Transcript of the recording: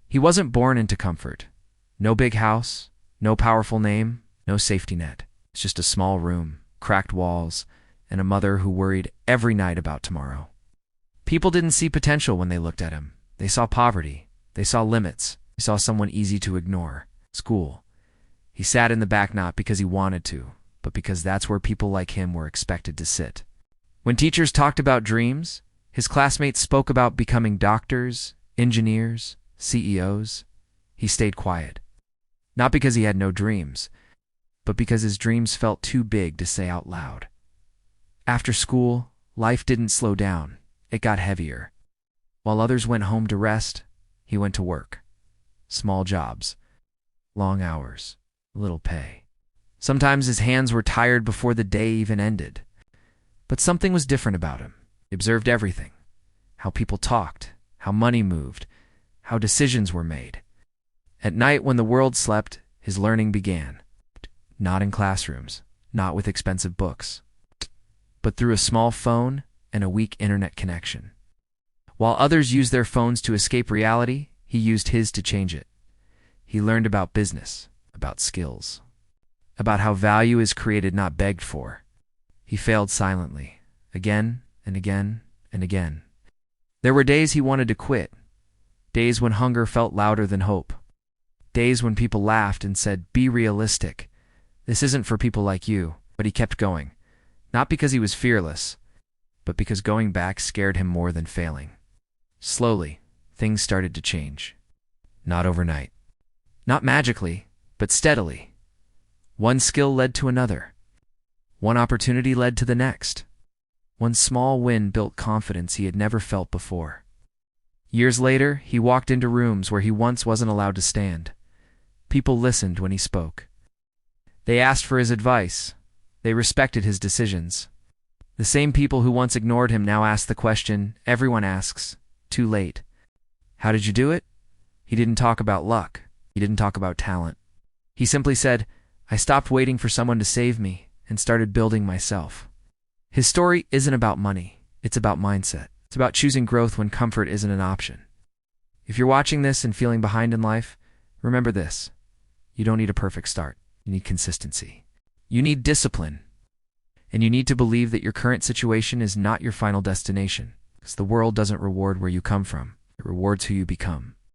He wasn't born into comfort. No big house, no powerful name, no safety net. It's just a small room, cracked walls, and a mother who worried every night about tomorrow. People didn't see potential when they looked at him. They saw poverty. They saw limits. They saw someone easy to ignore. School. He sat in the back not because he wanted to, but because that's where people like him were expected to sit. When teachers talked about dreams, his classmates spoke about becoming doctors, engineers, CEOs. He stayed quiet. Not because he had no dreams, but because his dreams felt too big to say out loud. After school, life didn't slow down. It got heavier. While others went home to rest, he went to work. Small jobs, long hours, little pay. Sometimes his hands were tired before the day even ended. But something was different about him. He observed everything. How people talked, how money moved, how decisions were made. At night when the world slept, his learning began. Not in classrooms, not with expensive books, but through a small phone and a weak internet connection. While others used their phones to escape reality, he used his to change it. He learned about business, about skills, about how value is created, not begged for. He failed silently, again and again and again. There were days he wanted to quit, days when hunger felt louder than hope, days when people laughed and said, "Be realistic. This isn't for people like you." But he kept going, not because he was fearless, but because going back scared him more than failing. Slowly, things started to change. Not overnight. Not magically, but steadily. One skill led to another. One opportunity led to the next. One small win built confidence he had never felt before. Years later, he walked into rooms where he once wasn't allowed to stand. People listened when he spoke. They asked for his advice. They respected his decisions. The same people who once ignored him now asked the question everyone asks, too late. How did you do it? He didn't talk about luck. He didn't talk about talent. He simply said, "I stopped waiting for someone to save me and started building myself." His story isn't about money. It's about mindset. It's about choosing growth when comfort isn't an option. If you're watching this and feeling behind in life, remember this. You don't need a perfect start. You need consistency. You need discipline. And you need to believe that your current situation is not your final destination, because the world doesn't reward where you come from. It rewards who you become.